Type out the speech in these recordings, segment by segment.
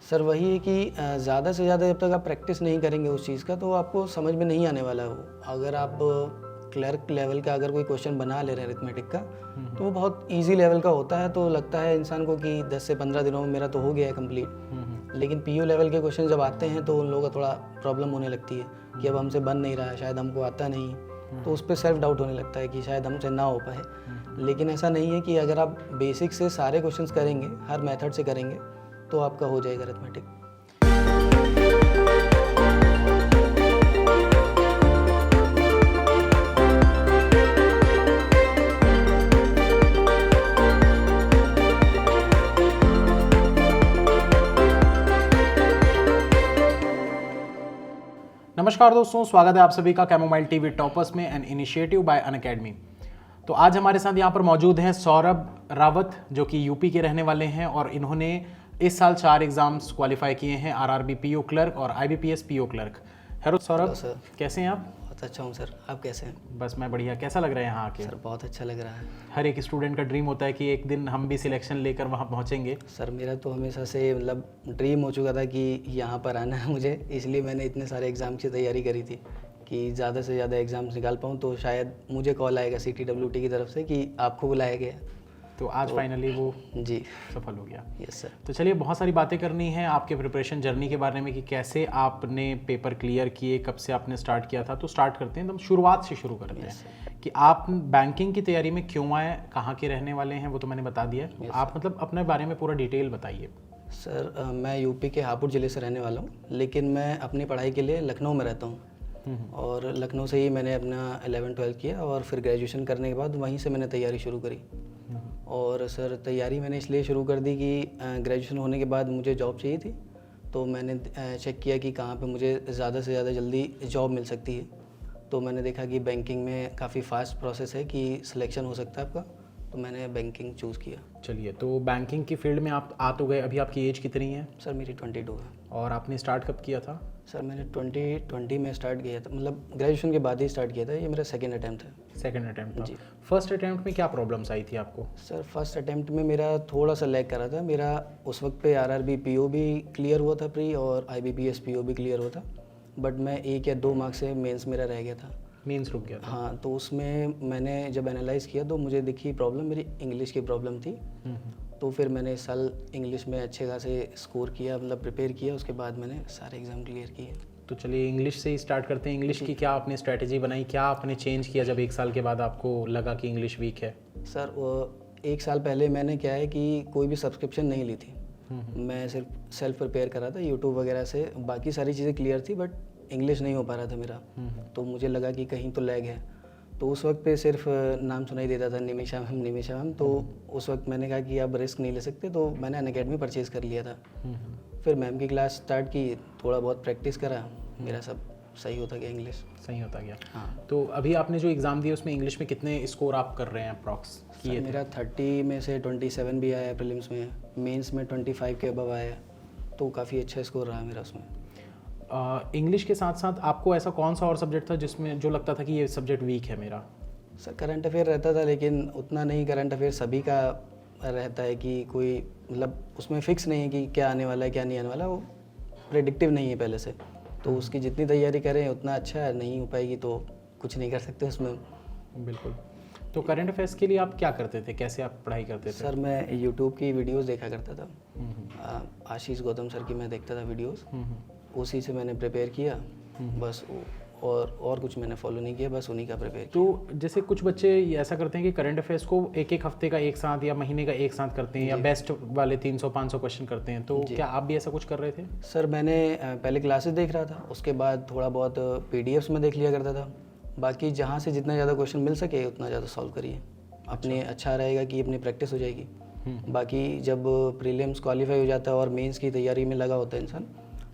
Sir वही है कि ज़्यादा से ज़्यादा जब तक आप प्रैक्टिस नहीं करेंगे उस चीज़ का तो आपको समझ में नहीं आने वाला है वो। अगर आप क्लर्क लेवल का अगर कोई क्वेश्चन बना ले रहे हैं अरिथमेटिक का तो वो बहुत इजी लेवल का होता है, तो लगता है इंसान को कि 10 से 15 दिनों में मेरा तो हो गया है कंप्लीट। लेकिन पीयू लेवल के क्वेश्चन जब आते हैं तो उन लोगों का थोड़ा प्रॉब्लम होने लगती है कि अब हमसे बन नहीं रहा है, शायद हमको आता नहीं, तो उस पर सेल्फ डाउट होने लगता है कि शायद हमसे ना हो पाए। लेकिन ऐसा नहीं है कि अगर आप बेसिक से सारे क्वेश्चंस करेंगे, हर मेथड से करेंगे तो आपका हो जाएगा अरिथमेटिक। नमस्कार दोस्तों, स्वागत है आप सभी का कैमोमाइल टीवी टॉपर्स में, एन इनिशिएटिव बाय अनअकैडमी। तो आज हमारे साथ यहाँ पर मौजूद हैं सौरभ रावत, जो कि यूपी के रहने वाले हैं और इन्होंने इस साल 4 एग्जाम्स क्वालिफाई किए हैं, आरआरबी पीओ क्लर्क और IBPS PO clerk. Hello Saurabh, sir कैसे हैं आप? बहुत अच्छा हूँ सर, आप कैसे हैं? बस मैं बढ़िया। कैसा लग रहा है यहाँ आके? सर बहुत अच्छा लग रहा है। हर एक स्टूडेंट का ड्रीम होता है कि एक दिन हम भी सिलेक्शन लेकर वहाँ पहुँचेंगे। सर मेरा तो हमेशा से मतलब ड्रीम हो चुका था कि यहाँ पर आना है मुझे, इसलिए मैंने इतने सारे एग्ज़ाम की तैयारी करी थी कि ज़्यादा से ज़्यादा एग्ज़ाम्स निकाल पाऊँ, तो शायद मुझे कॉल आएगा CTWT की तरफ से कि आपको बुलाया गया। तो आज फाइनली वो जी सफल हो गया। Yes sir. तो चलिए, बहुत सारी बातें करनी है आपके प्रिपरेशन जर्नी के बारे में कि कैसे आपने पेपर क्लियर किए, कब से आपने स्टार्ट किया था। तो स्टार्ट करते हैं, तो हम शुरुआत से शुरू करते हैं कि आप बैंकिंग की तैयारी में क्यों आए, कहाँ के रहने वाले हैं, वो तो मैंने बता दिया। आप मतलब अपने बारे में पूरा डिटेल बताइए। सर मैं यूपी के हापुड़ ज़िले से रहने वाला हूँ, लेकिन मैं अपनी पढ़ाई के लिए लखनऊ में रहता हूँ और लखनऊ से ही मैंने अपना 11-12 किया और फिर ग्रेजुएशन करने के बाद वहीं से मैंने तैयारी शुरू करी। और सर तैयारी मैंने इसलिए शुरू कर दी कि ग्रेजुएशन होने के बाद मुझे जॉब चाहिए थी, तो मैंने चेक किया कि कहाँ पे मुझे ज़्यादा से ज़्यादा जल्दी जॉब मिल सकती है। तो मैंने देखा कि बैंकिंग में काफ़ी फास्ट प्रोसेस है कि सिलेक्शन हो सकता है आपका, तो मैंने बैंकिंग चूज़ किया। चलिए, तो बैंकिंग की फील्ड में आप आ तो गए। अभी आपकी एज कितनी है? सर मेरी 22 है। और आपने स्टार्ट कब किया था? सर मैंने 2020 में स्टार्ट किया था, मतलब ग्रेजुएशन के बाद ही स्टार्ट किया था। ये मेरा सेकेंड अटैम्प्ट है। सेकंड अटैम्प्ट था। जी। फर्स्ट अटैम्प्ट में क्या प्रॉब्लम्स आई थी आपको? सर फर्स्ट अटैम्प्ट में मेरा थोड़ा सा लैग कर रहा था। मेरा उस वक्त पे आरआरबी पीओ भी क्लियर हुआ था प्री, और आईबीपीएस पीओ भी क्लियर हुआ था, बट मैं 1 या 2 मार्क्स से मेंस मेरा रह गया था। मीन्स रुक गया था। हाँ, तो उसमें मैंने जब एनालाइज़ किया तो मुझे दिखी प्रॉब्लम मेरी इंग्लिश की प्रॉब्लम थी। तो फिर मैंने इस साल इंग्लिश में अच्छे खासे स्कोर किया, मतलब प्रिपेयर किया, उसके बाद मैंने सारे एग्ज़ाम क्लियर किए। तो चलिए, इंग्लिश से ही स्टार्ट करते हैं। इंग्लिश की क्या आपने स्ट्रैटेजी बनाई, क्या आपने चेंज किया जब 1 साल के बाद आपको लगा कि इंग्लिश वीक है? सर 1 साल पहले मैंने क्या है कि कोई भी सब्सक्रिप्शन नहीं ली थी। मैं सिर्फ सेल्फ प्रिपेयर कर रहा था यूट्यूब वगैरह से, बाकी सारी चीज़ें क्लियर थी बट इंग्लिश नहीं हो पा रहा था मेरा। तो मुझे लगा कि कहीं तो लैग है। तो उस वक्त पे सिर्फ नाम सुनाई देता था, निमिषा मैम। तो उस वक्त मैंने कहा कि अब रिस्क नहीं ले सकते, तो मैंने अनअकैडमी परचेज़ कर लिया था। फिर मैम की क्लास स्टार्ट की, थोड़ा बहुत प्रैक्टिस करा, मेरा सब सही होता गया, इंग्लिश सही होता गया। हाँ। तो अभी आपने जो एग्ज़ाम दिया उसमें इंग्लिश में कितने स्कोर आप कर रहे हैं अप्रॉक्स? सर मेरा 30 में से 27 भी आया प्रीलिम्स में, मेंस में 25 के अबव आया, तो काफ़ी अच्छा स्कोर रहा मेरा उसमें। इंग्लिश के साथ साथ आपको ऐसा कौन सा और सब्जेक्ट था जिसमें जो लगता था कि ये सब्जेक्ट वीक है मेरा? सर करंट अफेयर रहता था, लेकिन उतना नहीं। करंट अफेयर सभी का रहता है कि कोई मतलब उसमें फिक्स नहीं है कि क्या आने वाला है क्या नहीं आने वाला, वो प्रेडिक्टिव नहीं है पहले से। तो उसकी जितनी तैयारी करें उतना अच्छा है, नहीं हो पाएगी तो कुछ नहीं कर सकते उसमें। बिल्कुल। तो करंट अफेयर्स के लिए आप क्या करते थे, कैसे आप पढ़ाई करते थे? सर मैं यूट्यूब की वीडियोस देखा करता था। आशीष गौतम सर की मैं देखता था वीडियोस, उसी से मैंने प्रिपेयर किया बस। और कुछ मैंने फॉलो नहीं किया, बस उन्हीं का प्रिपेयर किया। तो जैसे कुछ बच्चे ऐसा करते हैं कि करंट अफेयर्स को एक हफ्ते का एक साथ या महीने का एक साथ करते हैं, या बेस्ट वाले 300-500 क्वेश्चन करते हैं। तो क्या आप भी ऐसा कुछ कर रहे थे? सर मैंने पहले क्लासेस देख रहा था, उसके बाद थोड़ा बहुत PDFs में देख लिया करता था। बाकी जहाँ से जितना ज़्यादा क्वेश्चन मिल सके उतना ज़्यादा सॉल्व करिए, अपने अच्छा रहेगा कि अपनी प्रैक्टिस हो जाएगी। बाकी जब प्रीलिम्स क्वालिफाई हो जाता है और मेंस की तैयारी में लगा होता है इंसान,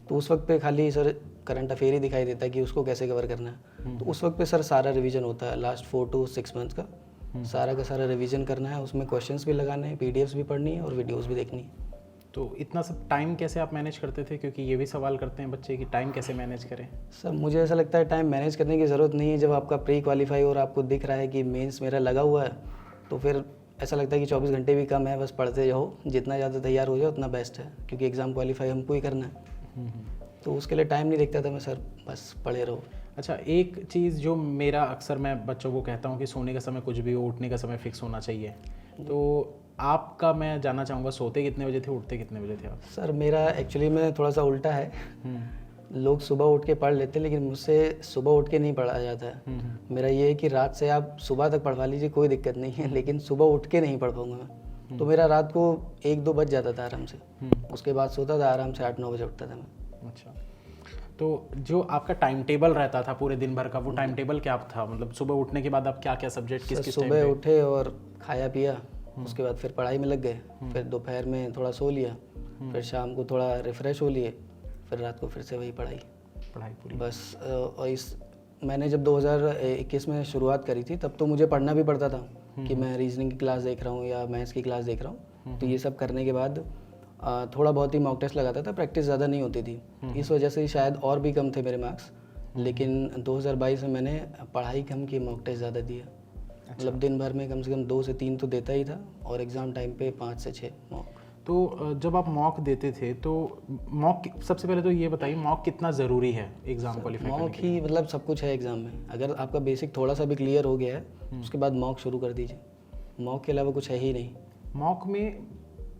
तो उस वक्त पे खाली सर करंट अफेयर ही दिखाई देता है कि उसको कैसे कवर करना है। तो उस वक्त पे सर सारा रिवीजन होता है, लास्ट 4 to 6 मंथ्स का सारा का सारा रिवीजन करना है। उसमें क्वेश्चंस भी लगाने हैं, PDFs भी पढ़नी है और वीडियोस भी देखनी है। तो इतना सब टाइम कैसे आप मैनेज करते थे? क्योंकि ये भी सवाल करते हैं बच्चे कि टाइम कैसे मैनेज करें। सर मुझे ऐसा लगता है टाइम मैनेज करने की ज़रूरत नहीं है। जब आपका प्री क्वालिफाई और आपको दिख रहा है कि मेंस मेरा लगा हुआ है, तो फिर ऐसा लगता है कि 24 घंटे भी कम है, बस पढ़ते जाओ, जितना ज़्यादा तैयार हो जाए उतना बेस्ट है, क्योंकि एग्ज़ाम क्वालिफाई हमको ही करना है। तो उसके लिए टाइम नहीं देखता था मैं सर, बस पढ़े रहो। अच्छा, एक चीज़ जो मेरा अक्सर मैं बच्चों को कहता हूँ कि सोने का समय कुछ भी हो, उठने का समय फिक्स होना चाहिए। तो आपका मैं जानना चाहूँगा, सोते कितने बजे थे, उठते कितने बजे थे आप? सर मेरा एक्चुअली में थोड़ा सा उल्टा है। लोग सुबह उठ के पढ़ लेते हैं, लेकिन मुझसे सुबह उठ के नहीं पढ़ा जाता है। मेरा ये है कि रात से आप सुबह तक पढ़वा लीजिए, कोई दिक्कत नहीं है, लेकिन सुबह उठ के नहीं पढ़ पाऊँगा मैं। तो मेरा रात को 1-2 बज जाता था आराम से। उसके बाद सोता था आराम से, 8-9 बजे उठता था मैं। अच्छा, तो जो आपका टाइम टेबल रहता था पूरे दिन भर का, वो टाइम टेबल क्या था? मतलब सुबह उठने के बाद आप क्या क्या सब्जेक्ट किस किस टाइम सुबह पे? उठे और खाया पिया, उसके बाद फिर पढ़ाई में लग गए, फिर दोपहर में थोड़ा सो लिया, फिर शाम को थोड़ा रिफ़्रेश हो लिए, फिर रात को फिर से वही पढ़ाई पूरी। बस। और मैंने जब 2021 में शुरुआत करी थी, तब तो मुझे पढ़ना भी पड़ता था कि मैं रीजनिंग की क्लास देख रहा हूँ या मैथ्स की क्लास देख रहा हूँ। तो ये सब करने के बाद थोड़ा बहुत ही मॉक टेस्ट लगाता था, प्रैक्टिस ज़्यादा नहीं होती थी। इस वजह से शायद और भी कम थे मेरे मार्क्स, लेकिन 2022 में मैंने पढ़ाई कम की, मॉक टेस्ट ज़्यादा दिया। मतलब दिन भर में कम से कम 2 से 3 तो देता ही था, और एग्ज़ाम टाइम पे 5 से 6 मॉक। तो जब आप मॉक देते थे तो मॉक, सबसे पहले तो ये बताइए मॉक कितना ज़रूरी है एग्ज़ाम क्वालिफाई करने मॉक के लिए? ही मतलब सब कुछ है एग्ज़ाम में। अगर आपका बेसिक थोड़ा सा भी क्लियर हो गया है, उसके बाद मॉक शुरू कर दीजिए। मॉक के अलावा कुछ है ही नहीं। मॉक में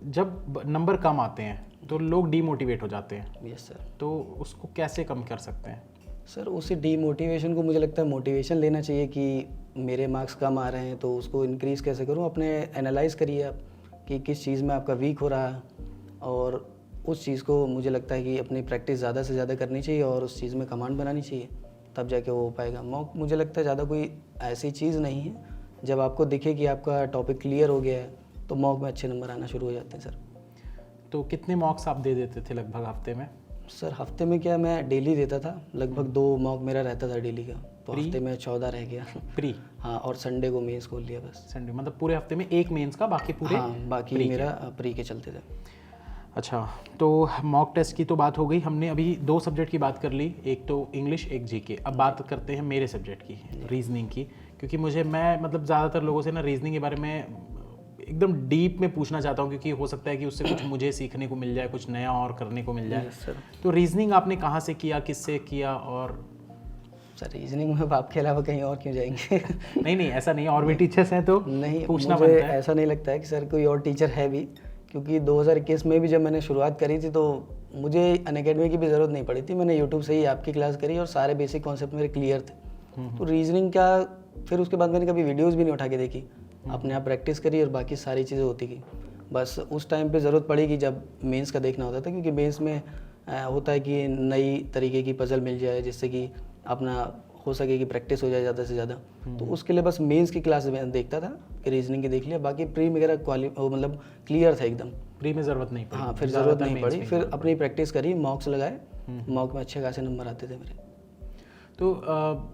जब नंबर कम आते हैं तो लोग डीमोटिवेट हो जाते हैं, यस सर। तो उसको कैसे कम कर सकते हैं? सर उसी डीमोटिवेशन को मुझे लगता है मोटिवेशन लेना चाहिए कि मेरे मार्क्स कम आ रहे हैं तो उसको इंक्रीज़ कैसे करूं। अपने एनालाइज़ करिए आप कि किस चीज़ में आपका वीक हो रहा है, और उस चीज़ को मुझे लगता है कि अपनी प्रैक्टिस ज़्यादा से ज़्यादा करनी चाहिए और उस चीज़ में कमांड बनानी चाहिए, तब जाके वो हो पाएगा। मॉक मुझे लगता है ज़्यादा कोई ऐसी चीज़ नहीं है। जब आपको दिखे कि आपका टॉपिक क्लियर हो गया है तो मॉक में अच्छे नंबर आना शुरू हो जाते हैं सर। तो कितने मॉक्स आप दे देते थे लगभग हफ्ते में? सर हफ्ते में क्या, मैं डेली देता था, लगभग 2 मॉक मेरा रहता था डेली का, तो हफ्ते में 14 रह गया। प्री? हाँ, और संडे को मेंस खोल लिया बस। संडे मतलब पूरे हफ्ते में एक मेंस का, बाकी पूरे? हाँ, बाकी मेरा प्री के चलते थे। अच्छा, तो मॉक टेस्ट की तो बात हो गई, हमने अभी 2 सब्जेक्ट की बात कर ली, एक तो इंग्लिश, एक जीके। अब बात करते हैं मेरे सब्जेक्ट की, रीजनिंग की, क्योंकि मैं मतलब ज़्यादातर लोगों से ना रीजनिंग के बारे में एकदम डीप में पूछना चाहता हूँ, क्योंकि हो सकता है कि उससे कुछ मुझे सीखने को मिल जाए, कुछ नया और करने को मिल जाए। सर तो रीजनिंग आपने कहाँ से किया, किससे किया? और सर रीजनिंग में आपके अलावा कहीं और क्यों जाएंगे? नहीं ऐसा नहीं है, और भी टीचर्स हैं तो नहीं, पूछना मुझे बनता है। ऐसा नहीं लगता है कि सर कोई और टीचर है भी, क्योंकि 2021 में भी जब मैंने शुरुआत करी थी तो मुझे अनअकैडमी की भी ज़रूरत नहीं पड़ी थी। मैंने यूट्यूब से ही आपकी क्लास करी और सारे बेसिक कॉन्सेप्ट मेरे क्लियर थे। तो रीजनिंग का फिर उसके बाद मैंने कभी वीडियोज़ भी नहीं उठा के देखी, अपने आप प्रैक्टिस करी और बाकी सारी चीज़ें होती गई। बस उस टाइम पे ज़रूरत पड़ेगी जब मेंस का देखना होता था, क्योंकि मेंस में होता है कि नई तरीके की पजल मिल जाए, जिससे कि अपना हो सके कि प्रैक्टिस हो जाए ज़्यादा से ज़्यादा। तो उसके लिए बस मेंस की क्लास में देखता था कि रीजनिंग की देख लिया, बाकी प्री मेरा मतलब क्लियर था एकदम। प्री में ज़रूरत नहीं पड़ी? हाँ, फिर ज़रूरत नहीं पड़ी, फिर अपनी प्रैक्टिस करी, मॉक्स लगाए, मॉक में अच्छे खासे नंबर आते थे मेरे। तो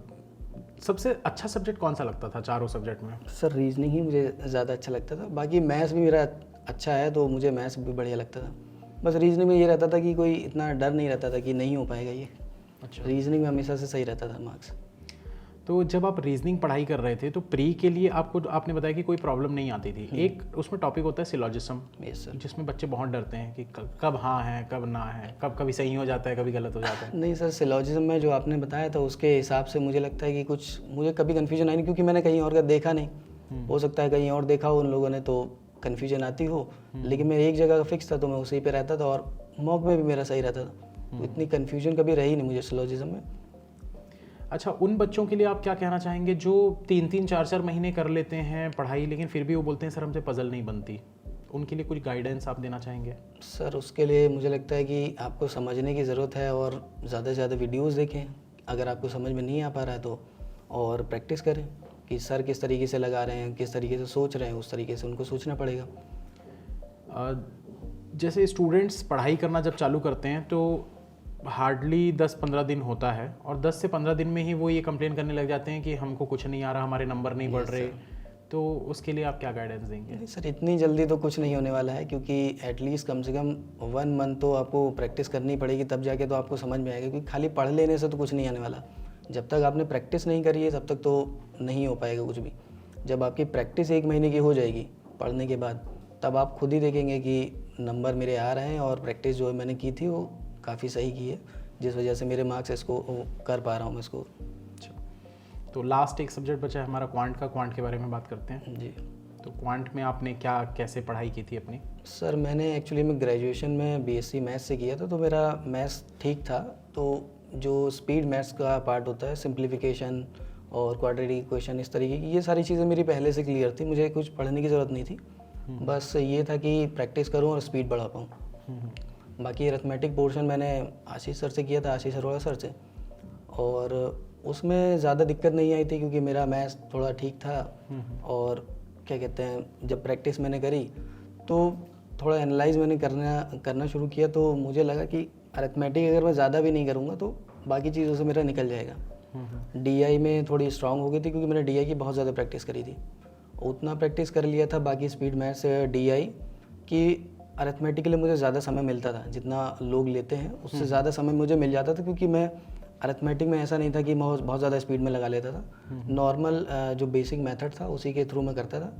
सबसे अच्छा सब्जेक्ट कौन सा लगता था चारों सब्जेक्ट में? सर रीजनिंग ही मुझे ज़्यादा अच्छा लगता था, बाकी मैथ्स भी मेरा अच्छा है तो मुझे मैथ्स भी बढ़िया लगता था। बस रीजनिंग में ये रहता था कि कोई इतना डर नहीं रहता था कि नहीं हो पाएगा ये। अच्छा, रीजनिंग में हमेशा से सही रहता था मार्क्स। तो जब आप रीजनिंग पढ़ाई कर रहे थे तो प्री के लिए आपने बताया कि कोई प्रॉब्लम नहीं आती थी। एक उसमें टॉपिक होता है सिलॉजिज्म, यस सर। जिसमें बच्चे बहुत डरते हैं कि कब हाँ है कब ना है, कभी सही हो जाता है कभी गलत हो जाता है। नहीं सर, सिलॉजिज्म में जो आपने बताया था उसके हिसाब से मुझे लगता है कि कुछ मुझे कभी कन्फ्यूजन आई नहीं, क्योंकि मैंने कहीं और का देखा नहीं। हो सकता है कहीं और देखा हो उन लोगों ने तो कन्फ्यूजन आती हो, लेकिन मैं एक जगह का फिक्स था तो मैं उसी पे रहता था और मॉक में भी मेरा सही रहता था, तो इतनी कन्फ्यूजन कभी रही नहीं मुझे सिलॉजिज्म में। अच्छा, उन बच्चों के लिए आप क्या कहना चाहेंगे जो 3-3, 4-4 महीने कर लेते हैं पढ़ाई, लेकिन फिर भी वो बोलते हैं सर हमसे पजल नहीं बनती? उनके लिए कुछ गाइडेंस आप देना चाहेंगे? सर उसके लिए मुझे लगता है कि आपको समझने की ज़रूरत है और ज़्यादा से ज़्यादा वीडियोस देखें। अगर आपको समझ में नहीं आ पा रहा है तो और प्रैक्टिस करें कि सर किस तरीके से लगा रहे हैं, किस तरीके से सोच रहे हैं, उस तरीके से उनको सोचना पड़ेगा। जैसे स्टूडेंट्स पढ़ाई करना जब चालू करते हैं तो हार्डली 10-15 दिन होता है, और 10 से 15 दिन में ही वो ये कंप्लेन करने लग जाते हैं कि हमको कुछ नहीं आ रहा, हमारे नंबर नहीं बढ़ रहे। तो उसके लिए आप क्या गाइडेंस देंगे? नहीं सर, इतनी जल्दी तो कुछ नहीं होने वाला है, क्योंकि एटलीस्ट कम से कम 1 मंथ तो आपको प्रैक्टिस करनी पड़ेगी, तब जाके तो आपको समझ में आएगा। क्योंकि खाली पढ़ लेने से तो कुछ नहीं आने वाला। जब तक आपने प्रैक्टिस नहीं करी है तब तक तो नहीं हो पाएगा कुछ भी। जब आपकी प्रैक्टिस 1 महीने की हो जाएगी पढ़ने के बाद, तब आप खुद ही देखेंगे कि नंबर मेरे आ रहे हैं और प्रैक्टिस जो मैंने की थी वो काफ़ी सही की है, जिस वजह से मेरे मार्क्स इसको कर पा रहा हूँ मैं इसको। अच्छा, तो लास्ट एक सब्जेक्ट बचा है हमारा क्वांट का, क्वांट के बारे में बात करते हैं। जी, तो क्वांट में आपने क्या कैसे पढ़ाई की थी अपनी? सर मैंने एक्चुअली में ग्रेजुएशन में बीएससी मैथ्स से किया था, तो मेरा मैथ्स ठीक था। तो जो स्पीड मैथ्स का पार्ट होता है, सिंप्लीफिकेशन और क्वाड्रेटिक इक्वेशन, इस तरीके की ये सारी चीज़ें मेरी पहले से क्लियर थी, मुझे कुछ पढ़ने की ज़रूरत नहीं थी। बस ये था कि प्रैक्टिस करूँ और स्पीड बढ़ा पाऊँ। बाकी अरिथमेटिक पोर्शन मैंने आशीष सर से किया था, आशीष अरोड़ा सर से, और उसमें ज़्यादा दिक्कत नहीं आई थी क्योंकि मेरा मैथ्स थोड़ा ठीक था। और क्या कहते हैं, जब प्रैक्टिस मैंने करी तो थोड़ा एनालाइज मैंने करना शुरू किया, तो मुझे लगा कि अरिथमेटिक अगर मैं ज़्यादा भी नहीं करूँगा तो बाकी चीज़ों से मेरा निकल जाएगा। डीआई में थोड़ी स्ट्रांग हो गई थी क्योंकि मैंने डीआई की बहुत ज़्यादा प्रैक्टिस करी थी, उतना प्रैक्टिस कर लिया था बाकी स्पीड मैथ्स डीआई की। अरिथमेटिक के लिए मुझे ज़्यादा समय मिलता था, जितना लोग लेते हैं उससे ज़्यादा समय मुझे मिल जाता था, क्योंकि मैं अरिथमेटिक में ऐसा नहीं था कि मैं बहुत ज़्यादा स्पीड में लगा लेता था। नॉर्मल जो बेसिक मेथड था उसी के थ्रू मैं करता था,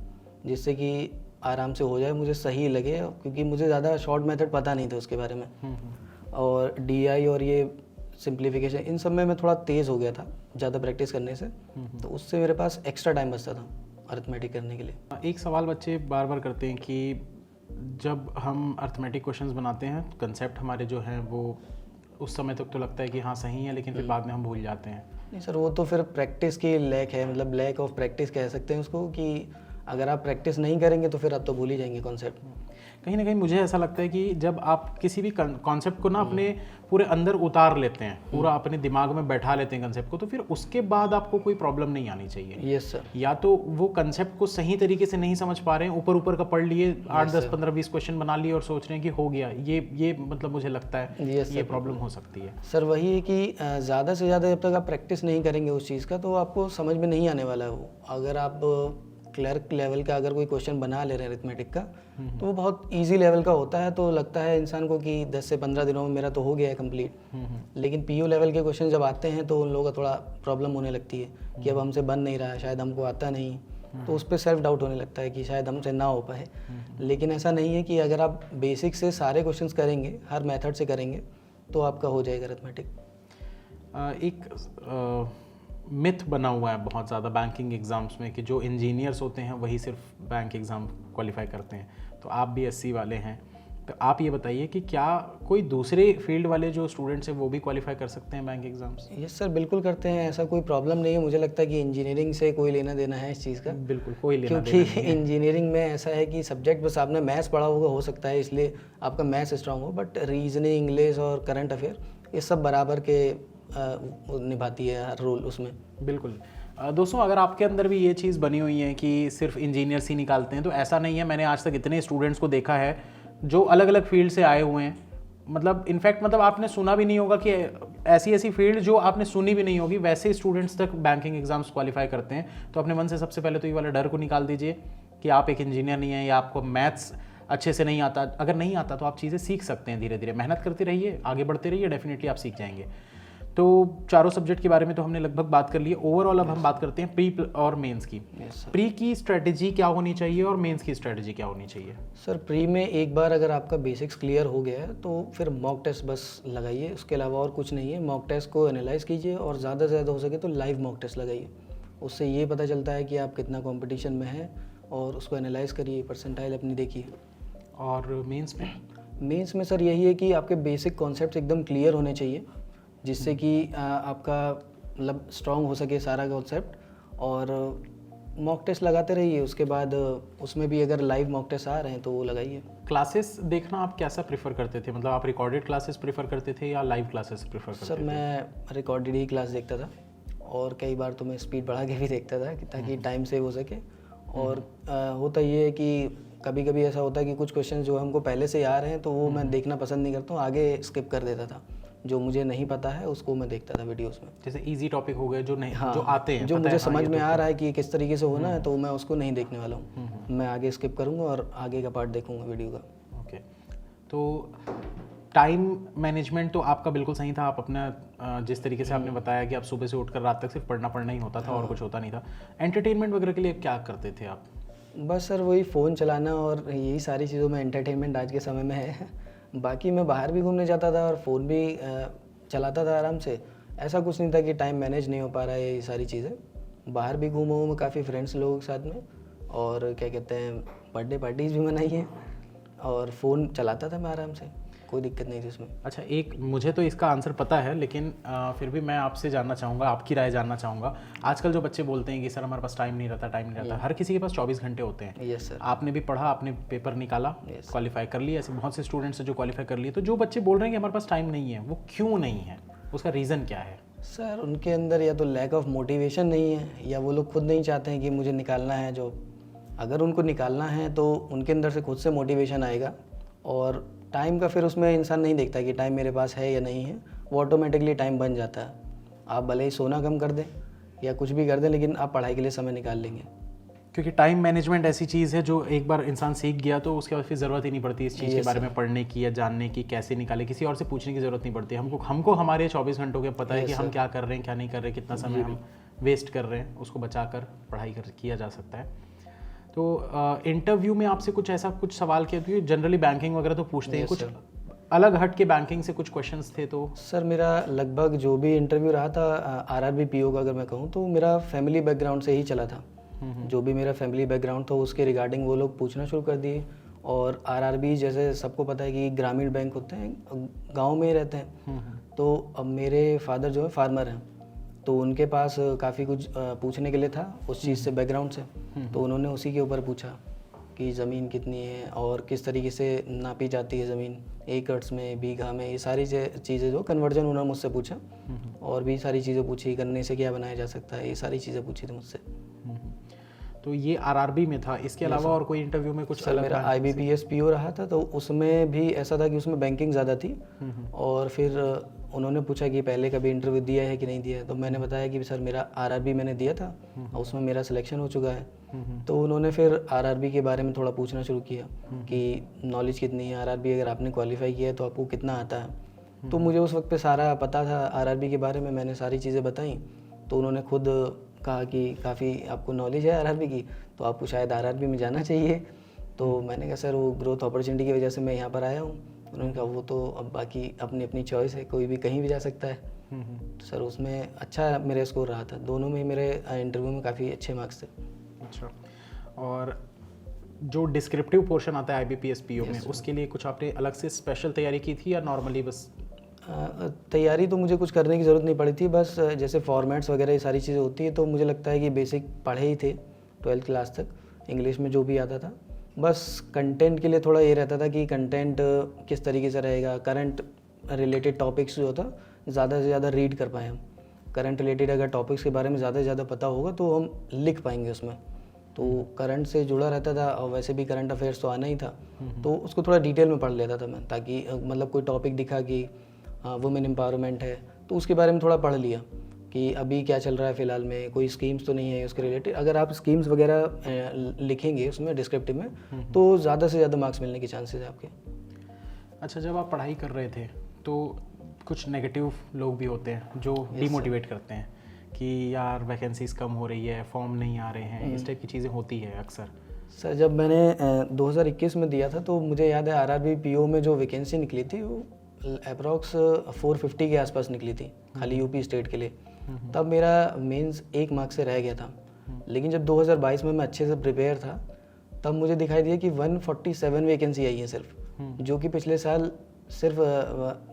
जिससे कि आराम से हो जाए, मुझे सही लगे, क्योंकि मुझे ज़्यादा शॉर्ट मेथड पता नहीं था उसके बारे में। और डीआई और ये सिंप्लीफिकेशन, इन सब में मैं थोड़ा तेज़ हो गया था ज़्यादा प्रैक्टिस करने से, तो उससे मेरे पास एक्स्ट्रा टाइम बचता था अरिथमेटिक करने के लिए। एक सवाल बच्चे बार बार करते हैं कि जब हम अरिथमेटिक क्वेश्चंस बनाते हैं, कंसेप्ट हमारे जो हैं वो उस समय तक तो लगता है कि हाँ सही है, लेकिन फिर बाद में हम भूल जाते हैं। नहीं सर, वो तो फिर प्रैक्टिस की लैक है, मतलब लैक ऑफ प्रैक्टिस कह सकते हैं उसको, कि अगर आप प्रैक्टिस नहीं करेंगे तो फिर आप तो भूल ही जाएंगे कॉन्सेप्ट। कहीं ना कहीं मुझे ऐसा लगता है कि जब आप किसी भी कॉन्सेप्ट को ना अपने पूरे अंदर उतार लेते हैं, पूरा अपने दिमाग में बैठा लेते हैं कंसेप्ट को, तो फिर उसके बाद आपको कोई प्रॉब्लम नहीं आनी चाहिए। Yes sir. या तो वो कंसेप्ट को सही तरीके से नहीं समझ पा रहे हैं, ऊपर ऊपर का पढ़ लिए, 8 10 15 20 क्वेश्चन बना लिए और सोच रहे हैं कि हो गया, ये मतलब मुझे लगता है ये प्रॉब्लम हो सकती है। सर वही है कि ज़्यादा से ज़्यादा जब तक आप प्रैक्टिस नहीं करेंगे उस चीज़ का, तो आपको समझ में नहीं आने वाला है वो। अगर आप क्लर्क लेवल का अगर कोई क्वेश्चन बना ले रहे हैं अरिथमेटिक का, तो वो बहुत इजी लेवल का होता है, तो लगता है इंसान को कि 10 से 15 दिनों में मेरा तो हो गया है कंप्लीट। लेकिन पीयू लेवल के क्वेश्चन जब आते हैं तो उन लोगों का थोड़ा प्रॉब्लम होने लगती है कि अब हमसे बन नहीं रहा है, शायद हमको आता नहीं, तो उस पर सेल्फ डाउट होने लगता है कि शायद हमसे ना हो पाए। लेकिन ऐसा नहीं है, कि अगर आप बेसिक से सारे क्वेश्चन करेंगे, हर मेथड से करेंगे, तो आपका हो जाएगा अरिथमेटिक। एक मिथ बना हुआ है बहुत ज़्यादा बैंकिंग एग्ज़ाम्स में कि जो इंजीनियर्स होते हैं वही सिर्फ बैंक एग्ज़ाम क्वालिफाई करते हैं। तो आप भी एससी वाले हैं, तो आप ये बताइए कि क्या कोई दूसरे फील्ड वाले जो स्टूडेंट्स हैं वो भी क्वालिफाई कर सकते हैं बैंक एग्ज़ाम्स? यस सर, बिल्कुल करते हैं, ऐसा कोई प्रॉब्लम नहीं है। मुझे लगता है कि इंजीनियरिंग से कोई लेना देना है इस चीज़ का। बिल्कुल कोई लेना क्योंकि इंजीनियरिंग में ऐसा है कि सब्जेक्ट बस आपने मैथ्स पढ़ा होगा, हो सकता है इसलिए आपका मैथ्स स्ट्रांग हो, बट रीजनिंग, इंग्लिश और करंट अफेयर ये सब बराबर के निभाती है हर रोल उसमें। बिल्कुल। दोस्तों, अगर आपके अंदर भी ये चीज़ बनी हुई है कि सिर्फ इंजीनियर्स ही निकालते हैं, तो ऐसा नहीं है। मैंने आज तक इतने स्टूडेंट्स को देखा है जो अलग अलग फील्ड से आए हुए हैं, मतलब इनफैक्ट मतलब आपने सुना भी नहीं होगा कि ऐसी ऐसी फील्ड जो आपने सुनी भी नहीं होगी, वैसे स्टूडेंट्स तक बैंकिंग एग्जाम्स क्वालिफाई करते हैं। तो अपने मन से सबसे पहले तो ये वाला डर को निकाल दीजिए कि आप एक इंजीनियर नहीं हैं या आपको मैथ्स अच्छे से नहीं आता। अगर नहीं आता तो आप चीज़ें सीख सकते हैं, धीरे धीरे मेहनत करते रहिए, आगे बढ़ते रहिए, डेफिनेटली आप सीख जाएंगे। तो चारों सब्जेक्ट के बारे में तो हमने लगभग बात कर ली है। ओवरऑल अब हम बात करते हैं प्री और मेंस की। प्री की स्ट्रेटजी क्या होनी चाहिए और मेंस की स्ट्रेटजी क्या होनी चाहिए? सर प्री में एक बार अगर आपका बेसिक्स क्लियर हो गया है तो फिर मॉक टेस्ट बस लगाइए, उसके अलावा और कुछ नहीं है। मॉक टेस्ट को एनालाइज कीजिए और ज़्यादा से ज़्यादा हो सके तो लाइव मॉक टेस्ट लगाइए। उससे ये पता चलता है कि आप कितना कंपटीशन में हैं और उसको एनालाइज करिए, परसेंटाइल अपनी देखिए। और मेंस में? मेंस में सर यही है कि आपके बेसिक कॉन्सेप्ट एकदम क्लियर होने चाहिए, जिससे कि आपका मतलब स्ट्रॉन्ग हो सके सारा कॉन्सेप्ट। और मॉक टेस्ट लगाते रहिए, उसके बाद उसमें भी अगर लाइव मॉक टेस्ट आ रहे हैं तो वो लगाइए। क्लासेस देखना आप कैसा प्रेफर करते थे? मतलब आप रिकॉर्डेड क्लासेस प्रेफर करते थे या लाइव क्लासेस प्रेफर करते थे? सर मैं रिकॉर्डेड ही क्लास देखता था और कई बार तो मैं स्पीड बढ़ा के भी देखता था ताकि टाइम सेव हो सके। और होता ये है कि कभी कभी ऐसा होता है कि कुछ क्वेश्चन जो हमको पहले से आ रहे हैं तो वो मैं देखना पसंद नहीं करता हूँ, आगे स्किप कर देता था। जो मुझे नहीं पता है उसको मैं देखता था वीडियोस में। जैसे इजी टॉपिक हो गए जो नहीं, हाँ, जो आते हैं, जो मुझे समझ में आ तो रहा है कि किस तरीके से होना है, तो मैं उसको नहीं देखने वाला हूँ। मैं आगे स्किप करूँगा और आगे का पार्ट देखूँगा वीडियो का। ओके। तो टाइम मैनेजमेंट तो आपका बिल्कुल सही था। आप अपना जिस तरीके से आपने बताया कि आप सुबह से उठकर रात तक सिर्फ पढ़ना ही होता था और कुछ होता नहीं था। एंटरटेनमेंट वगैरह के लिए क्या करते थे आप? बस सर वही फ़ोन चलाना और यही सारी चीज़ों में एंटरटेनमेंट आज के समय में है। बाकी मैं बाहर भी घूमने जाता था और फ़ोन भी चलाता था आराम से। ऐसा कुछ नहीं था कि टाइम मैनेज नहीं हो पा रहा है, ये सारी चीज़ें। बाहर भी घूमा हूँ मैं काफ़ी फ्रेंड्स लोगों के साथ में, और क्या कहते हैं, बर्थडे पार्टीज़ भी मनाई हैं, और फ़ोन चलाता था मैं आराम से, कोई दिक्कत नहीं थी उसमें। अच्छा, एक मुझे तो इसका आंसर पता है, लेकिन फिर भी मैं आपसे जानना चाहूँगा, आपकी राय जानना चाहूँगा। आजकल जो बच्चे बोलते हैं कि सर हमारे पास टाइम नहीं रहता, हर किसी के पास 24 घंटे होते हैं। Yes sir. आपने भी पढ़ा, आपने पेपर निकाला, क्वालिफाई कर लिया, ऐसे बहुत से स्टूडेंट्स हैं जो क्वालिफाई कर लिए। तो जो बच्चे बोल रहे हैं कि हमारे पास टाइम नहीं है, वो क्यों नहीं है, उसका रीज़न क्या है? सर उनके अंदर या तो लैक ऑफ मोटिवेशन नहीं है, या वो लोग खुद नहीं चाहते हैं कि मुझे निकालना है जॉब। अगर उनको निकालना है तो उनके अंदर से खुद से मोटिवेशन आएगा, और टाइम का फिर उसमें इंसान नहीं देखता कि टाइम मेरे पास है या नहीं है, वो ऑटोमेटिकली टाइम बन जाता है। आप भले ही सोना कम कर दें या कुछ भी कर दें, लेकिन आप पढ़ाई के लिए समय निकाल लेंगे। क्योंकि टाइम मैनेजमेंट ऐसी चीज़ है जो एक बार इंसान सीख गया तो उसके बाद फिर ज़रूरत ही नहीं पड़ती इस चीज़ के बारे में पढ़ने की या जानने की, कैसे निकाले, किसी और से पूछने की ज़रूरत नहीं पड़ती। हमको हमारे 24 घंटों के पता है कि हम क्या कर रहे हैं, क्या नहीं कर रहे, कितना समय हम वेस्ट कर रहे हैं, उसको बचा कर पढ़ाई किया जा सकता है। तो इंटरव्यू में आपसे कुछ ऐसा कुछ सवाल किया, क्योंकि जनरली बैंकिंग वगैरह तो पूछते हैं, कुछ अलग हट के बैंकिंग से कुछ क्वेश्चंस थे? तो सर मेरा लगभग जो भी इंटरव्यू रहा था आरआरबी पीओ का, अगर मैं कहूँ तो मेरा फैमिली बैकग्राउंड से ही चला था। जो भी मेरा फैमिली बैकग्राउंड था उसके रिगार्डिंग वो लोग पूछना शुरू कर दिए। और आरआरबी जैसे सबको पता है कि ग्रामीण बैंक होते हैं, गांव में ही रहते हैं। तो अब मेरे फादर जो है फार्मर हैं, तो उनके पास काफ़ी कुछ पूछने के लिए था उस चीज़ से, बैकग्राउंड से। तो उन्होंने उसी के ऊपर पूछा कि ज़मीन कितनी है और किस तरीके से नापी जाती है ज़मीन, एकड़्स में, बीघा में, ये सारी चीज़ें जो कन्वर्जन उन्होंने मुझसे पूछा। और भी सारी चीज़ें पूछी, गन्ने से क्या बनाया जा सकता है, ये सारी चीज़ें पूछी थी मुझसे। तो ये आरआरबी में था, इसके अलावा और कोई इंटरव्यू में कुछ? सर मेरा आईबीपीएस पीओ रहा था, तो उसमें भी ऐसा था कि उसमें बैंकिंग ज़्यादा थी। और फिर उन्होंने पूछा कि पहले कभी इंटरव्यू दिया है कि नहीं दिया है, तो मैंने बताया कि सर मेरा आरआरबी मैंने दिया था और उसमें मेरा सिलेक्शन हो चुका है। तो उन्होंने फिर आरआरबी के बारे में थोड़ा पूछना शुरू किया कि नॉलेज कितनी है आरआरबी, अगर आपने क्वालिफाई किया है तो आपको कितना आता है। तो मुझे उस वक्त पे सारा पता था आरआरबी के बारे में, मैंने सारी चीज़ें बताई। तो उन्होंने खुद कहा कि काफ़ी आपको नॉलेज है आरआरबी की, तो आपको शायद आरआरबी में जाना चाहिए। तो मैंने कहा सर वो ग्रोथ अपॉर्चुनिटी की वजह से मैं यहाँ पर आया हूँ। उन्होंने कहा वो तो अब बाकी अपनी अपनी चॉइस है, कोई भी कहीं भी जा सकता है। तो सर उसमें अच्छा मेरा स्कोर रहा था, दोनों में मेरे इंटरव्यू में काफ़ी अच्छे मार्क्स थे। अच्छा, और जो डिस्क्रिप्टिव पोर्शन आता है आईबीपीएस पीओ में, उसके लिए कुछ आपने अलग से स्पेशल तैयारी की थी या नॉर्मली बस? तैयारी तो मुझे कुछ करने की ज़रूरत नहीं पड़ी थी, बस जैसे फॉर्मेट्स वगैरह ये सारी चीज़ें होती है, तो मुझे लगता है कि बेसिक पढ़े ही थे 12th क्लास तक, इंग्लिश में जो भी आता था। बस कंटेंट के लिए थोड़ा ये रहता था कि कंटेंट किस तरीके से रहेगा, करंट रिलेटेड टॉपिक्स जो होता ज़्यादा से ज़्यादा रीड कर पाएँ हम। करंट रिलेटेड अगर टॉपिक्स के बारे में ज़्यादा से ज़्यादा पता होगा तो हम लिख पाएंगे उसमें। तो करंट से जुड़ा रहता था, और वैसे भी करंट अफेयर्स तो आना ही था, तो उसको थोड़ा डिटेल में पढ़ लेता था मैं, ताकि मतलब कोई टॉपिक दिखा कि वुमेन एम्पावरमेंट है तो उसके बारे में थोड़ा पढ़ लिया कि अभी क्या चल रहा है फ़िलहाल में, कोई स्कीम्स तो नहीं है उसके रिलेटेड। अगर आप स्कीम्स वगैरह लिखेंगे उसमें डिस्क्रिप्टिव में तो ज़्यादा से ज़्यादा मार्क्स मिलने के चांसेस है आपके। अच्छा, जब आप पढ़ाई कर रहे थे तो कुछ नेगेटिव लोग भी होते हैं जो डीमोटिवेट करते हैं कि यार वैकेंसीज कम हो रही है, फॉर्म नहीं आ रहे हैं, इस टाइप की चीज़ें होती है अक्सर? सर जब मैंने 2021 में दिया था तो मुझे याद है आरआरबी पीओ में जो वैकेंसी निकली थी वो अप्रॉक्स 450 के आसपास निकली थी, खाली यूपी स्टेट के लिए। तब मेरा मेंस 1 मार्क्स से रह गया था। लेकिन जब 2022 में मैं अच्छे से प्रिपेयर था तब मुझे दिखाई दिया कि 147 वैकेंसी आई है सिर्फ, जो कि पिछले साल सिर्फ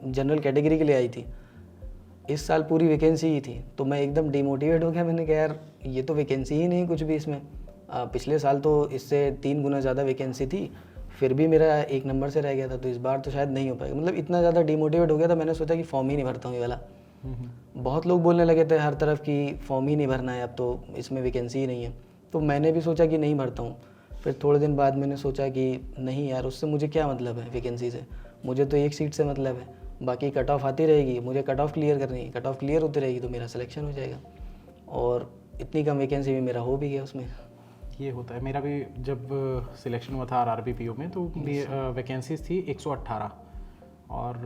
जनरल कैटेगरी के लिए आई थी। इस साल पूरी वैकेंसी ही थी, तो मैं एकदम डिमोटिवेट हो गया। मैंने कहा यार ये तो वैकेंसी ही नहीं कुछ भी इसमें। पिछले साल तो इससे 3 गुना ज़्यादा वैकेंसी थी, फिर भी मेरा 1 नंबर से रह गया था, तो इस बार तो शायद नहीं हो पाएगा। मतलब इतना ज़्यादा डिमोटिवेट हो गया था, मैंने सोचा कि फॉर्म ही नहीं भरता हूँ ये वाला। बहुत लोग बोलने लगे थे हर तरफ कि फॉर्म ही नहीं भरना है, अब तो इसमें वैकेंसी ही नहीं है। तो मैंने भी सोचा कि नहीं भरता हूँ। फिर थोड़े दिन बाद मैंने सोचा कि नहीं यार, उससे मुझे क्या मतलब है वैकेंसी से, मुझे तो 1 सीट से मतलब है, बाकी कट ऑफ आती रहेगी, मुझे कट ऑफ क्लियर करनी है, कट ऑफ क्लियर होती रहेगी तो मेरा सिलेक्शन हो जाएगा। और इतनी कम वैकेंसी में मेरा हो भी गया उसमें। ये होता है, मेरा भी जब सिलेक्शन हुआ था आरआरबी पीओ में तो वैकेंसीज थी 118, और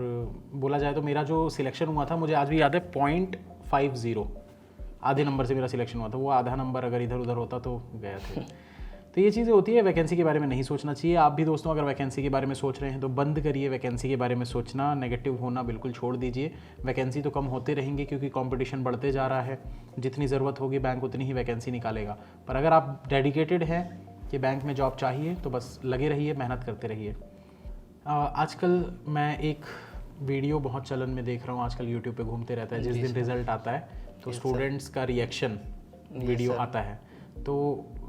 बोला जाए तो मेरा जो सिलेक्शन हुआ था मुझे आज भी याद है 0.50, आधे नंबर से मेरा सिलेक्शन हुआ था। वो आधा नंबर अगर इधर उधर होता तो गया था। तो ये चीज़ें होती है, वैकेंसी के बारे में नहीं सोचना चाहिए। आप भी दोस्तों अगर वैकेंसी के बारे में सोच रहे हैं तो बंद करिए वैकेंसी के बारे में सोचना, नेगेटिव होना बिल्कुल छोड़ दीजिए। वैकेंसी तो कम होते रहेंगे क्योंकि कंपटीशन बढ़ते जा रहा है, जितनी ज़रूरत होगी बैंक उतनी ही वैकेंसी निकालेगा। पर अगर आप डेडिकेटेड हैं कि बैंक में जॉब चाहिए तो बस लगे रहिए, मेहनत करते रहिए। आजकल मैं एक वीडियो बहुत चलन में देख रहा हूँ, आजकल यूट्यूब पे घूमते रहता है, जिस दिन रिजल्ट आता है तो स्टूडेंट्स का रिएक्शन वीडियो आता है। तो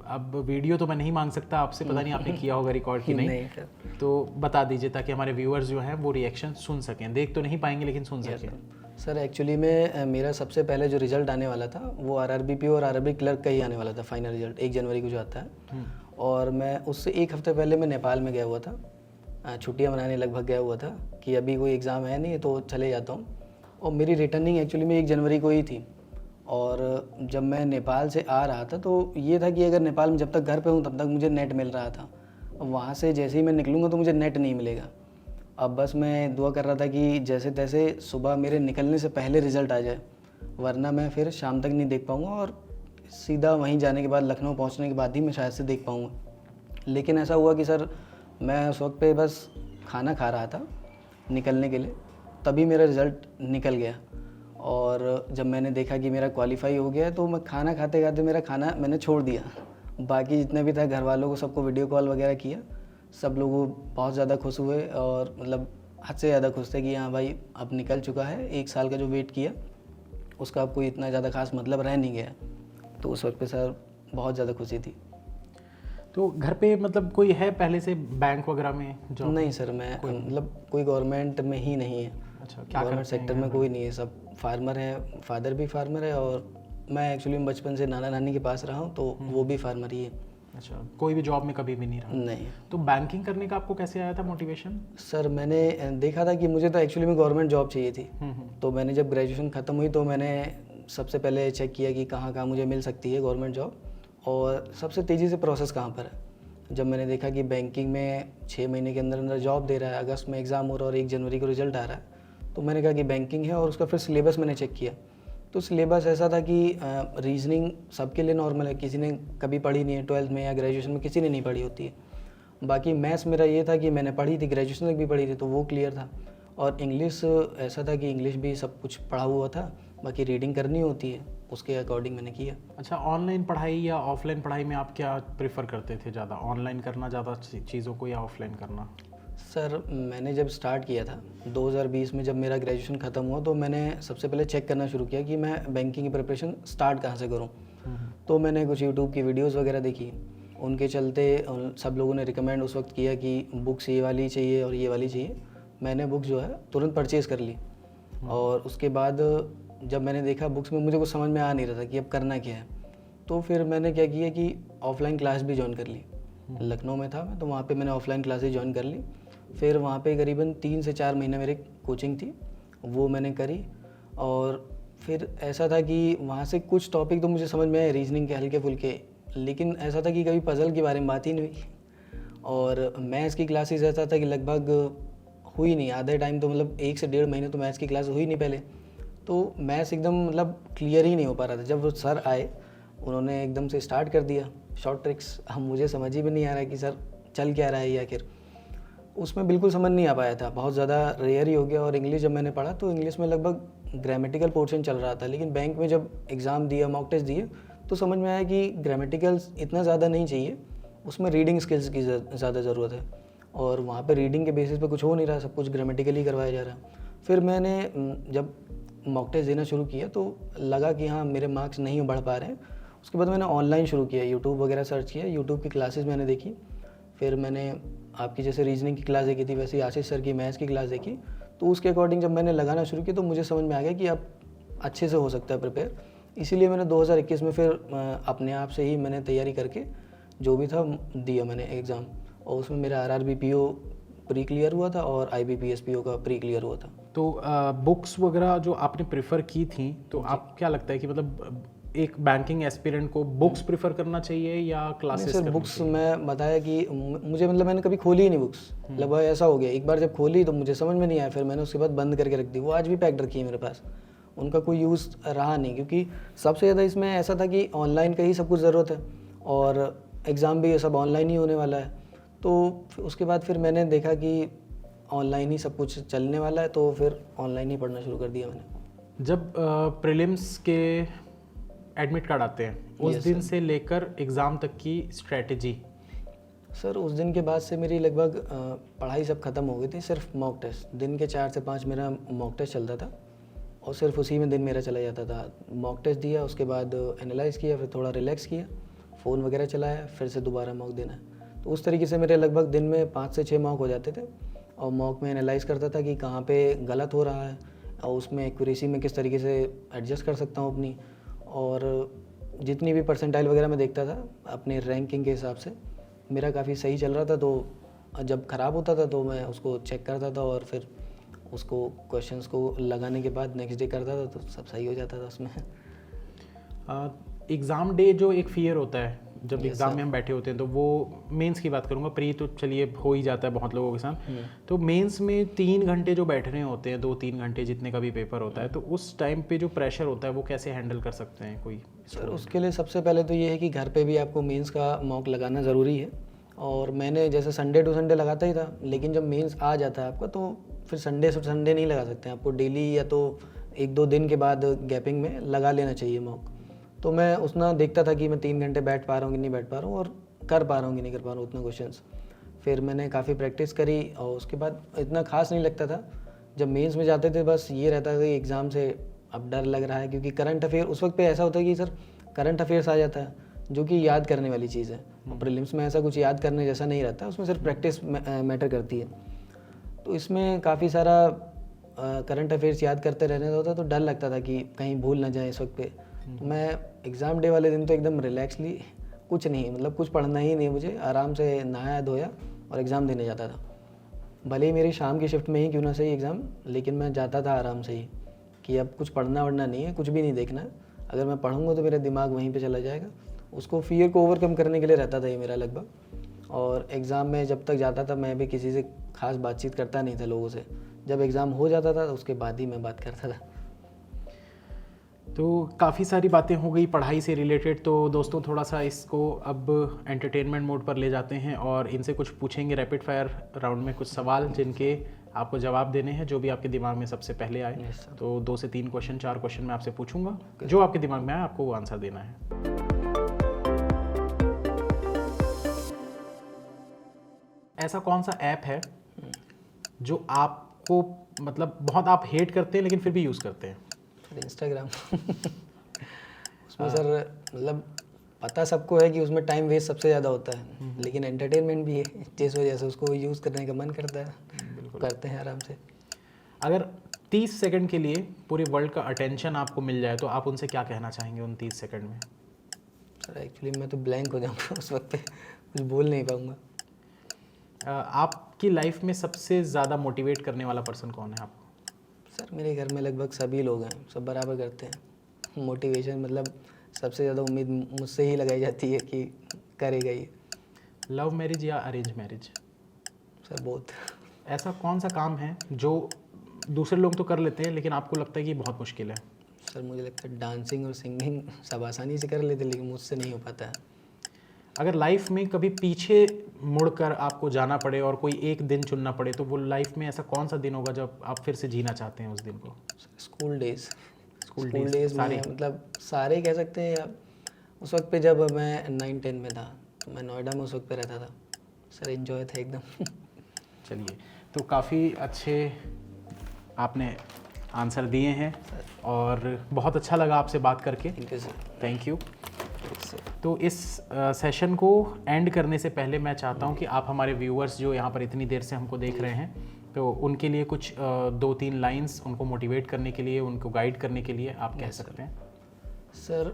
अब वीडियो तो मैं नहीं मांग सकता आपसे, पता नहीं आपने किया होगा रिकॉर्ड कि नहीं, तो बता दीजिए ताकि हमारे व्यूअर्स जो हैं वो रिएक्शन सुन सकें। देख तो नहीं पाएंगे लेकिन सुन सकें। सर एक्चुअली में मेरा सबसे पहले जो रिजल्ट आने वाला था वो RRBPO और RRB क्लर्क का ही आने वाला था, फाइनल रिजल्ट 1 जनवरी को जो आता है। और मैं उससे 1 हफ्ते पहले मैं नेपाल में गया हुआ था, छुट्टियां मनाने लगभग गया हुआ था कि अभी कोई एग्ज़ाम है नहीं तो चले जाता हूँ। और मेरी रिटर्निंग एक्चुअली में 1 जनवरी को ही थी। और जब मैं नेपाल से आ रहा था तो ये था कि अगर नेपाल में जब तक घर पे हूँ तब तक मुझे नेट मिल रहा था, वहाँ से जैसे ही मैं निकलूँगा तो मुझे नेट नहीं मिलेगा। अब बस मैं दुआ कर रहा था कि जैसे तैसे सुबह मेरे निकलने से पहले रिज़ल्ट आ जाए, वरना मैं फिर शाम तक नहीं देख पाऊँगा और सीधा वहीं जाने के बाद लखनऊ पहुँचने के बाद ही मैं शायद से देख पाऊँगा। लेकिन ऐसा हुआ कि सर मैं उस वक्त पे बस खाना खा रहा था निकलने के लिए, तभी मेरा रिज़ल्ट निकल गया। और जब मैंने देखा कि मेरा क्वालिफाई हो गया तो मैं खाना खाते खाते मेरा खाना मैंने छोड़ दिया। बाकी जितने भी था घर वालों को सबको वीडियो कॉल वगैरह किया, सब लोग बहुत ज़्यादा खुश हुए और मतलब हद से ज़्यादा खुश थे कि हाँ भाई अब निकल चुका है, 1 साल का जो वेट किया उसका अब कोई इतना ज़्यादा खास मतलब रह नहीं गया। तो उस वक्त पे सर बहुत ज़्यादा खुशी थी। तो घर पे मतलब कोई है पहले से बैंक वगैरह में जॉब? नहीं सर, मैं मतलब कोई गवर्नमेंट में ही नहीं है। अच्छा, क्या गवर्नमेंट सेक्टर में कोई नहीं है, सब फार्मर है, फादर भी फार्मर है और मैं एक्चुअली बचपन से नाना नानी के पास रहा हूँ तो वो भी फार्मर ही है। अच्छा, कोई भी जॉब में कभी भी नहीं रहा? नहीं। तो बैंकिंग करने का आपको कैसे आया था मोटिवेशन? सर मैंने देखा था कि मुझे तो एक्चुअली में गवर्नमेंट जॉब चाहिए थी। तो मैंने जब ग्रेजुएशन ख़त्म हुई तो मैंने सबसे पहले चेक किया कि कहाँ कहाँ मुझे मिल सकती है गवर्नमेंट जॉब और सबसे तेज़ी से प्रोसेस कहाँ पर है। जब मैंने देखा कि बैंकिंग में 6 महीने के अंदर अंदर जॉब दे रहा है, अगस्त में एग्ज़ाम हो रहा है और 1 जनवरी को रिजल्ट आ रहा है, तो मैंने कहा कि बैंकिंग है। और उसका फिर सिलेबस मैंने चेक किया तो सिलेबस ऐसा था कि रीजनिंग सबके लिए नॉर्मल है, किसी ने कभी पढ़ी नहीं है 12th में या ग्रेजुएशन में किसी ने नहीं पढ़ी होती है। बाकी मैथ्स मेरा ये था कि मैंने पढ़ी थी, ग्रेजुएशन तक भी पढ़ी थी तो वो क्लियर था। और इंग्लिश ऐसा था कि इंग्लिश भी सब कुछ पढ़ा हुआ था, बाकी रीडिंग करनी होती है, उसके अकॉर्डिंग मैंने किया। अच्छा, ऑनलाइन पढ़ाई या ऑफलाइन पढ़ाई में आप क्या प्रेफर करते थे ज़्यादा, ऑनलाइन करना ज़्यादा चीज़ों को या ऑफलाइन करना? सर मैंने जब स्टार्ट किया था 2020 में, जब मेरा ग्रेजुएशन ख़त्म हुआ तो मैंने सबसे पहले चेक करना शुरू किया कि मैं बैंकिंग की प्रिपरेशन स्टार्ट कहाँ से करूँ। तो मैंने कुछ यूट्यूब की वीडियोस वगैरह देखी, उनके चलते सब लोगों ने रिकमेंड उस वक्त किया कि बुक्स ये वाली चाहिए और ये वाली चाहिए। मैंने बुक जो है तुरंत परचेज़ कर ली और उसके बाद जब मैंने देखा बुक्स में मुझे कुछ समझ में आ नहीं रहा था कि अब करना क्या है, तो फिर मैंने क्या किया कि ऑफ़लाइन क्लास भी ज्वाइन कर ली। लखनऊ में था मैं तो वहाँ पे मैंने ऑफ़लाइन क्लासेस ज्वाइन कर ली। फिर वहाँ पे करीबन 3 से 4 महीने मेरी कोचिंग थी, वो मैंने करी। और फिर ऐसा था कि वहाँ से कुछ टॉपिक तो मुझे समझ में आए रीजनिंग के हल्के फुल्के, लेकिन ऐसा था कि कभी पज़ल के बारे में बात ही नहीं हुई। और मैथ्स की क्लासेस ऐसा था कि लगभग हुई नहीं, आधे टाइम तो मतलब 1 से 1.5 महीने तो मैथ्स की क्लास हुई नहीं पहले। तो मैथ्स एकदम मतलब क्लियर ही नहीं हो पा रहा था। जब वो सर आए उन्होंने एकदम से स्टार्ट कर दिया शॉर्ट ट्रिक्स, हम मुझे समझ ही भी नहीं आ रहा है कि सर चल क्या रहा है, या आखिर उसमें बिल्कुल समझ नहीं आ पाया था, बहुत ज़्यादा रेयर ही हो गया। और इंग्लिश जब मैंने पढ़ा तो इंग्लिश में लगभग ग्रामेटिकल पोर्शन चल रहा था, लेकिन बैंक में जब एग्ज़ाम दिया, मॉक टेस्ट दिए, तो समझ में आया कि ग्रामेटिकल्स इतना ज़्यादा नहीं चाहिए, उसमें रीडिंग स्किल्स की ज़्यादा ज़रूरत है। और वहाँ पे रीडिंग के बेसिस पे कुछ हो नहीं रहा, सब कुछ ग्रामेटिकली करवाया जा रहा है। फिर मैंने जब मॉक टेस्ट देना शुरू किया तो लगा कि हाँ मेरे मार्क्स नहीं बढ़ पा रहे हैं। उसके बाद मैंने ऑनलाइन शुरू किया, यूट्यूब वगैरह सर्च किया, यूट्यूब की क्लासेस मैंने देखी। फिर मैंने आपकी जैसे रीजनिंग की क्लास देखी थी, वैसे ही आशीष सर की मैथ्स की क्लास देखी। तो उसके अकॉर्डिंग जब मैंने लगाना शुरू किया तो मुझे समझ में आ गया कि अब अच्छे से हो सकता है प्रिपेयर। इसीलिए मैंने 2021 में फिर अपने आप से ही मैंने तैयारी करके जो भी था दिया मैंने एग्ज़ाम, और उसमें मेरा RRBPO प्री क्लियर हुआ था और IBPSPO का प्री क्लियर हुआ था। तो बुक्स वगैरह जो आपने प्रेफर की थी, तो आप क्या लगता है कि मतलब एक बैंकिंग एस्पिरेंट को बुक्स प्रेफर करना चाहिए या क्लासेस? सर बुक्स मैं बताया कि मुझे मतलब मैंने कभी खोली ही नहीं बुक्स, लगभग ऐसा हो गया। एक बार जब खोली तो मुझे समझ में नहीं आया, फिर मैंने उसके बाद बंद करके रख दी। वो आज भी पैक्ड रखी है मेरे पास, उनका कोई यूज़ रहा नहीं, क्योंकि सबसे ज़्यादा इसमें ऐसा था कि ऑनलाइन का ही सब कुछ ज़रूरत है। और एग्ज़ाम भी ये सब ऑनलाइन ही होने वाला है, तो उसके बाद फिर मैंने देखा कि ऑनलाइन ही सब कुछ चलने वाला है, तो फिर ऑनलाइन ही पढ़ना शुरू कर दिया मैंने। जब प्रीलिम्स के एडमिट कार्ड आते हैं उस दिन से लेकर एग्ज़ाम तक की स्ट्रेटजी? सर उस दिन के बाद से मेरी लगभग पढ़ाई सब ख़त्म हो गई थी, सिर्फ मॉक टेस्ट। दिन के 4 से 5 मेरा मॉक टेस्ट चलता था और सिर्फ उसी में दिन मेरा चला जाता था। मॉक टेस्ट दिया, उसके बाद एनालाइज़ किया, फिर थोड़ा रिलैक्स किया, फ़ोन वगैरह चलाया, फिर से दोबारा मॉक देना। तो उस तरीके से मेरे लगभग दिन में 5 से 6 मॉक हो जाते थे और मॉक में एनालाइज़ करता था कि कहाँ पे गलत हो रहा है और उसमें एक्यूरेसी में किस तरीके से एडजस्ट कर सकता हूँ अपनी, और जितनी भी परसेंटाइल वगैरह मैं देखता था अपने रैंकिंग के हिसाब से मेरा काफ़ी सही चल रहा था। तो जब ख़राब होता था तो मैं उसको चेक करता था और फिर उसको क्वेश्चंस को लगाने के बाद नेक्स्ट डे करता था, तो सब सही हो जाता था उसमें। एग्ज़ाम डे जो एक फियर होता है जब Yes, एग्ज़ाम sir. में हम बैठे होते हैं, तो वो मेंस की बात करूँगा, प्री तो चलिए हो ही जाता है बहुत लोगों के साथ। तो मेंस में 3 घंटे जो बैठने होते हैं, 2-3 घंटे जितने का भी पेपर होता है, तो उस टाइम पे जो प्रेशर होता है वो कैसे हैंडल कर सकते हैं कोई? सर उसके लिए सबसे पहले तो ये है कि घर पे भी आपको मेंस का मॉक लगाना ज़रूरी है, और मैंने जैसे संडे टू संडे लगाता ही था, लेकिन जब मेंस आ जाता है आपका तो फिर संडे से संडे नहीं लगा सकते हैं, आपको डेली या तो 1-2 दिन के बाद गैपिंग में लगा लेना चाहिए मॉक। तो मैं उसना देखता था कि मैं 3 घंटे बैठ पा रहा हूँ कि नहीं बैठ पा रहा हूँ और कर पा रहा हूँ कि नहीं कर पा रहा हूँ उतना क्वेश्चंस। फिर मैंने काफ़ी प्रैक्टिस करी और उसके बाद इतना खास नहीं लगता था। जब मेंस में जाते थे बस ये रहता था कि एग्ज़ाम से अब डर लग रहा है, क्योंकि करंट अफेयर उस वक्त पे ऐसा होता है कि सर करंट अफेयर्स आ जाता है जो कि याद करने वाली चीज़ है। प्रीलिम्स में ऐसा कुछ याद करने जैसा नहीं रहता, उसमें सिर्फ प्रैक्टिस मैटर करती है। तो इसमें काफ़ी सारा करंट अफेयर्स याद करते रहने होता, तो डर लगता था कि कहीं भूल ना जाए इस वक्त पे। तो मैं एग्ज़ाम डे वाले दिन तो एकदम रिलैक्सली कुछ नहीं, मतलब कुछ पढ़ना ही नहीं, मुझे आराम से नहाया धोया और एग्ज़ाम देने जाता था। भले ही मेरी शाम की शिफ्ट में ही क्यों ना सही एग्ज़ाम, लेकिन मैं जाता था आराम से ही कि अब कुछ पढ़ना वढ़ना नहीं है, कुछ भी नहीं देखना है। अगर मैं पढ़ूंगा तो मेरा दिमाग वहीं पे चला जाएगा। उसको फियर को ओवरकम करने के लिए रहता था ये मेरा लगभग। और एग्ज़ाम में जब तक जाता था मैं भी किसी से खास बातचीत करता नहीं था लोगों से। जब एग्ज़ाम हो जाता था उसके बाद ही मैं बात करता था। तो काफ़ी सारी बातें हो गई पढ़ाई से रिलेटेड। तो दोस्तों थोड़ा सा इसको अब एंटरटेनमेंट मोड पर ले जाते हैं और इनसे कुछ पूछेंगे रैपिड फायर राउंड में कुछ सवाल जिनके आपको जवाब देने हैं, जो भी आपके दिमाग में सबसे पहले आए। Yes, sir. तो 2 से 3 क्वेश्चन 4 क्वेश्चन मैं आपसे पूछूंगा, जो आपके दिमाग में आए आपको वो आंसर देना है। ऐसा कौन सा ऐप है जो आपको मतलब बहुत आप हेट करते हैं लेकिन फिर भी यूज़ करते हैं? Sir Instagram. उसमें सर मतलब पता सबको है कि उसमें टाइम वेस्ट सबसे ज़्यादा होता है, लेकिन एंटरटेनमेंट भी है, जिस वजह से उसको यूज़ करने का मन करता है, करते हैं आराम से। अगर 30 सेकंड के लिए पूरे वर्ल्ड का अटेंशन आपको मिल जाए तो आप उनसे क्या कहना चाहेंगे उन 30 सेकंड में? सर एक्चुअली मैं तो ब्लैंक हो जाऊँगा उस वक्त पे, कुछ बोल नहीं पाऊँगा। आपकी लाइफ में सबसे ज़्यादा मोटिवेट करने वाला पर्सन कौन है आपको? सर मेरे घर में लगभग सभी लोग हैं, सब बराबर करते हैं। मोटिवेशन मतलब सबसे ज़्यादा उम्मीद मुझसे ही लगाई जाती है कि करेगा ये। लव मैरिज या अरेंज मैरिज? सर बहुत। ऐसा कौन सा काम है जो दूसरे लोग तो कर लेते हैं लेकिन आपको लगता है कि बहुत मुश्किल है? सर मुझे लगता है डांसिंग और सिंगिंग सब आसानी से कर लेते, लेकिन मुझसे नहीं हो पाता है। अगर लाइफ में कभी पीछे मुड़कर आपको जाना पड़े और कोई एक दिन चुनना पड़े तो वो लाइफ में ऐसा कौन सा दिन होगा जब आप फिर से जीना चाहते हैं उस दिन को? School days. स्कूल डेज में सारे? मतलब सारे कह सकते हैं या उस वक्त पे जब मैं 9-10 में था, तो मैं नोएडा में उस वक्त पे रहता था। सर एंजॉय था एकदम। चलिए, तो काफ़ी अच्छे आपने आंसर दिए हैं और बहुत अच्छा लगा आपसे बात करके। Thank you sir. Thank you. तो इस सेशन को एंड करने से पहले मैं चाहता हूं कि आप हमारे व्यूअर्स जो यहाँ पर इतनी देर से हमको देख रहे हैं, तो उनके लिए कुछ 2-3 लाइंस उनको मोटिवेट करने के लिए, उनको गाइड करने के लिए आप कह सकते हैं। सर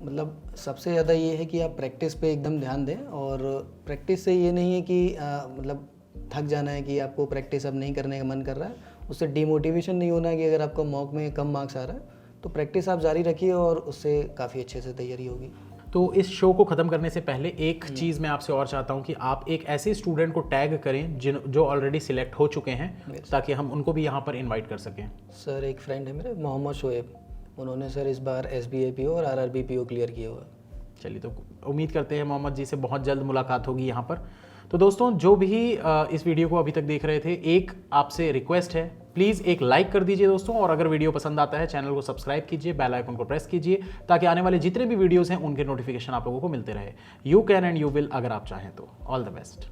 मतलब सबसे ज़्यादा ये है कि आप प्रैक्टिस पे एकदम ध्यान दें, और प्रैक्टिस से ये नहीं है कि मतलब थक जाना है कि आपको प्रैक्टिस अब नहीं करने का मन कर रहा है, उससे डिमोटिवेशन नहीं होना है कि अगर आपको मॉक में कम मार्क्स आ रहा है तो प्रैक्टिस आप जारी रखिए और उससे काफ़ी अच्छे से तैयारी होगी। तो इस शो को ख़त्म करने से पहले एक चीज़ मैं आपसे और चाहता हूं कि आप एक ऐसे स्टूडेंट को टैग करें जो ऑलरेडी सिलेक्ट हो चुके हैं, ताकि हम उनको भी यहाँ पर इनवाइट कर सकें। सर एक फ्रेंड है मेरे, मोहम्मद शोएब, उन्होंने सर इस बार SBA PO और RRB PO क्लियर किया हुआ है। चलिए, तो उम्मीद करते हैं मोहम्मद जी से बहुत जल्द मुलाकात होगी यहाँ पर। तो दोस्तों, जो भी इस वीडियो को अभी तक देख रहे थे, एक आपसे रिक्वेस्ट है, प्लीज़ एक लाइक कर दीजिए दोस्तों, और अगर वीडियो पसंद आता है चैनल को सब्सक्राइब कीजिए, बेल आइकन को प्रेस कीजिए, ताकि आने वाले जितने भी वीडियोस हैं उनके नोटिफिकेशन आप लोगों को मिलते रहे। You can and you will, अगर आप चाहें तो। All the best.